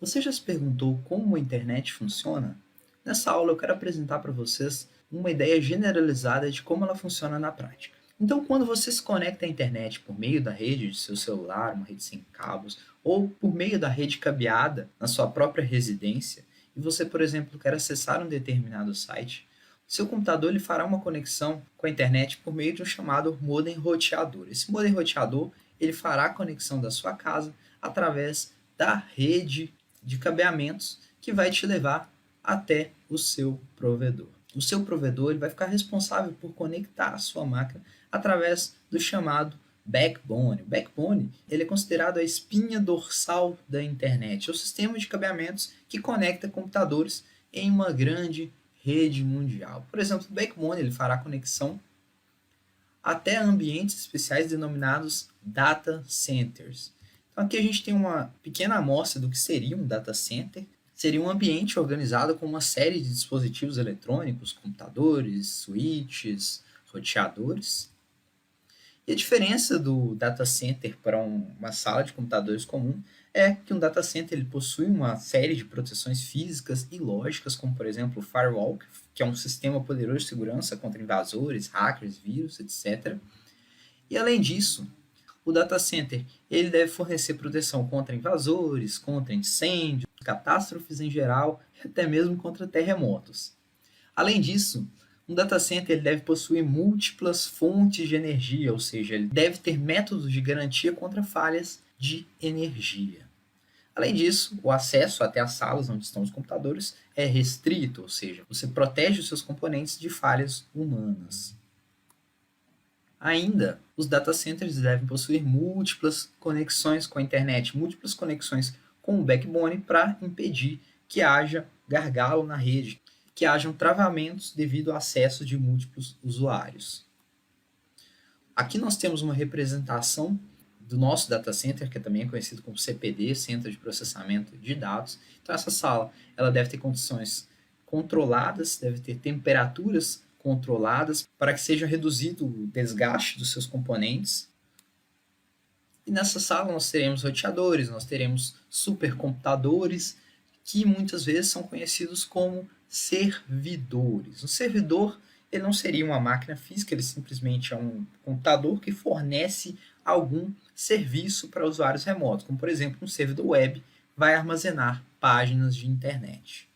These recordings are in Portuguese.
Você já se perguntou como a internet funciona? Nessa aula eu quero apresentar para vocês uma ideia generalizada de como ela funciona na prática. Então, quando você se conecta à internet por meio da rede de seu celular, uma rede sem cabos, ou por meio da rede cabeada na sua própria residência, e você, por exemplo, quer acessar um determinado site, seu computador ele fará uma conexão com a internet por meio de um chamado modem roteador. Esse modem roteador ele fará a conexão da sua casa através da rede de cabeamentos que vai te levar até o seu provedor. O seu provedor ele vai ficar responsável por conectar a sua máquina através do chamado backbone. O backbone ele é considerado a espinha dorsal da internet, é o sistema de cabeamentos que conecta computadores em uma grande rede mundial. Por exemplo, o backbone ele fará conexão até ambientes especiais denominados data centers. Então aqui a gente tem uma pequena amostra do que seria um data center. Seria um ambiente organizado com uma série de dispositivos eletrônicos, computadores, switches, roteadores. E a diferença do data center para uma sala de computadores comum é que um data center ele possui uma série de proteções físicas e lógicas, como por exemplo o firewall, que é um sistema poderoso de segurança contra invasores, hackers, vírus, etc. E além disso, o data center ele deve fornecer proteção contra invasores, contra incêndios, catástrofes em geral e até mesmo contra terremotos. Além disso, um data center ele deve possuir múltiplas fontes de energia, ou seja, ele deve ter métodos de garantia contra falhas de energia. Além disso, o acesso até as salas onde estão os computadores é restrito, ou seja, você protege os seus componentes de falhas humanas. Ainda, os data centers devem possuir múltiplas conexões com a internet, múltiplas conexões com o backbone para impedir que haja gargalo na rede, que hajam travamentos devido ao acesso de múltiplos usuários. Aqui nós temos uma representação do nosso data center, que também é conhecido como CPD, Centro de Processamento de Dados. Então essa sala ela deve ter condições controladas, deve ter temperaturas controladas para que seja reduzido o desgaste dos seus componentes. E nessa sala nós teremos roteadores, nós teremos supercomputadores, que muitas vezes são conhecidos como servidores. Um servidor ele não seria uma máquina física, ele simplesmente é um computador que fornece algum serviço para usuários remotos, como por exemplo um servidor web vai armazenar páginas de internet.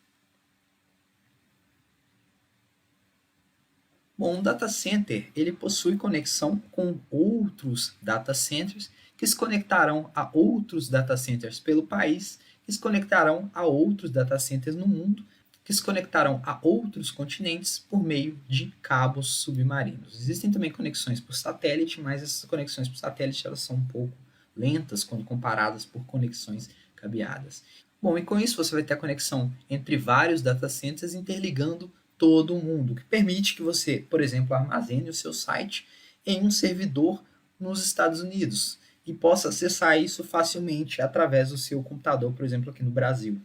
Bom, um data center ele possui conexão com outros data centers que se conectarão a outros data centers pelo país, que se conectarão a outros data centers no mundo, que se conectarão a outros continentes por meio de cabos submarinos. Existem também conexões por satélite, mas essas conexões por satélite elas são um pouco lentas quando comparadas por conexões cabeadas. Bom, e com isso você vai ter a conexão entre vários data centers interligando todo o mundo, que permite que você, por exemplo, armazene o seu site em um servidor nos Estados Unidos e possa acessar isso facilmente através do seu computador, por exemplo, aqui no Brasil.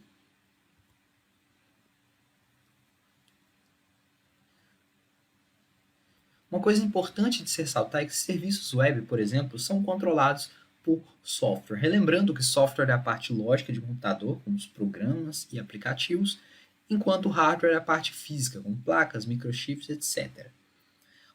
Uma coisa importante de se ressaltar é que serviços web, por exemplo, são controlados por software. Relembrando que software é a parte lógica de um computador, como os programas e aplicativos, enquanto o hardware é a parte física, como placas, microchips, etc.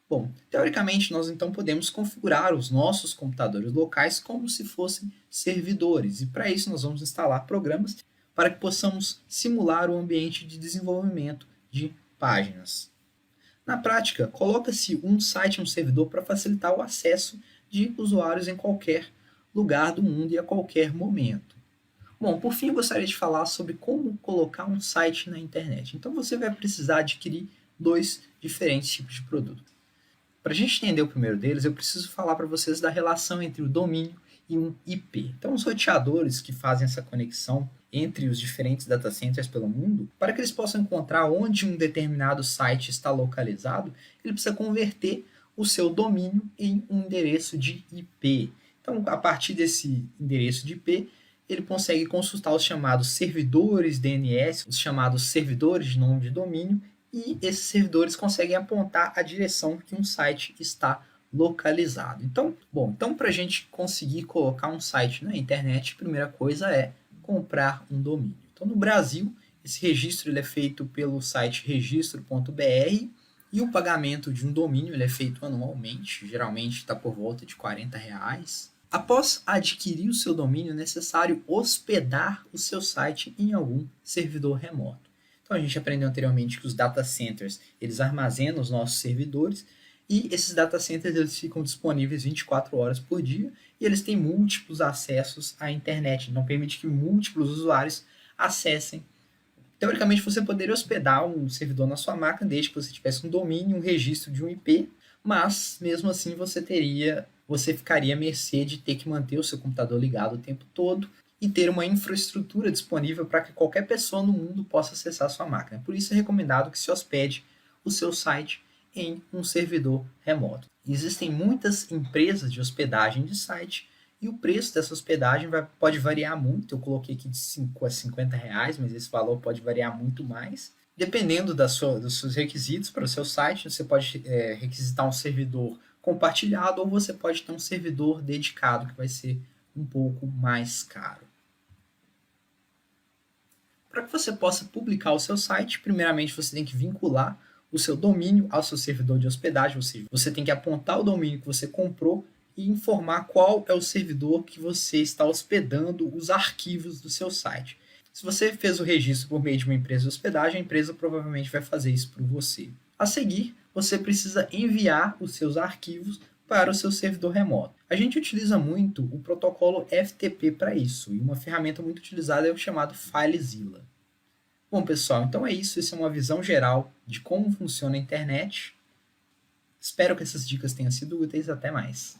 Bom, teoricamente nós então podemos configurar os nossos computadores locais como se fossem servidores, e para isso nós vamos instalar programas para que possamos simular o ambiente de desenvolvimento de páginas. Na prática, coloca-se um site, um servidor para facilitar o acesso de usuários em qualquer lugar do mundo e a qualquer momento. Bom, por fim, eu gostaria de falar sobre como colocar um site na internet. Então, você vai precisar adquirir dois diferentes tipos de produto. Para a gente entender o primeiro deles, eu preciso falar para vocês da relação entre o domínio e um IP. Então, os roteadores que fazem essa conexão entre os diferentes data centers pelo mundo, para que eles possam encontrar onde um determinado site está localizado, ele precisa converter o seu domínio em um endereço de IP. Então, a partir desse endereço de IP, ele consegue consultar os chamados servidores DNS, os chamados servidores de nome de domínio, e esses servidores conseguem apontar a direção que um site está localizado. Então, para a gente conseguir colocar um site na internet, a primeira coisa é comprar um domínio. Então, no Brasil, esse registro ele é feito pelo site registro.br e o pagamento de um domínio ele é feito anualmente, geralmente está por volta de R$ 40. Após adquirir o seu domínio, é necessário hospedar o seu site em algum servidor remoto. Então, a gente aprendeu anteriormente que os data centers eles armazenam os nossos servidores e esses data centers eles ficam disponíveis 24 horas por dia e eles têm múltiplos acessos à internet, então permite que múltiplos usuários acessem. Teoricamente, você poderia hospedar um servidor na sua máquina desde que você tivesse um domínio, um registro de um IP, mas mesmo assim você ficaria à mercê de ter que manter o seu computador ligado o tempo todo e ter uma infraestrutura disponível para que qualquer pessoa no mundo possa acessar a sua máquina. Por isso é recomendado que se hospede o seu site em um servidor remoto. Existem muitas empresas de hospedagem de site e o preço dessa hospedagem pode variar muito. Eu coloquei aqui de 5 a R$ 50, mas esse valor pode variar muito mais. Dependendo dos seus requisitos para o seu site, você pode requisitar um servidor compartilhado ou você pode ter um servidor dedicado, que vai ser um pouco mais caro. Para que você possa publicar o seu site, primeiramente você tem que vincular o seu domínio ao seu servidor de hospedagem, ou seja, você tem que apontar o domínio que você comprou e informar qual é o servidor que você está hospedando os arquivos do seu site. Se você fez o registro por meio de uma empresa de hospedagem, a empresa provavelmente vai fazer isso por você. A seguir, você precisa enviar os seus arquivos para o seu servidor remoto. A gente utiliza muito o protocolo FTP para isso, e uma ferramenta muito utilizada é o chamado FileZilla. Bom, pessoal, então é isso. Essa é uma visão geral de como funciona a internet. Espero que essas dicas tenham sido úteis. Até mais.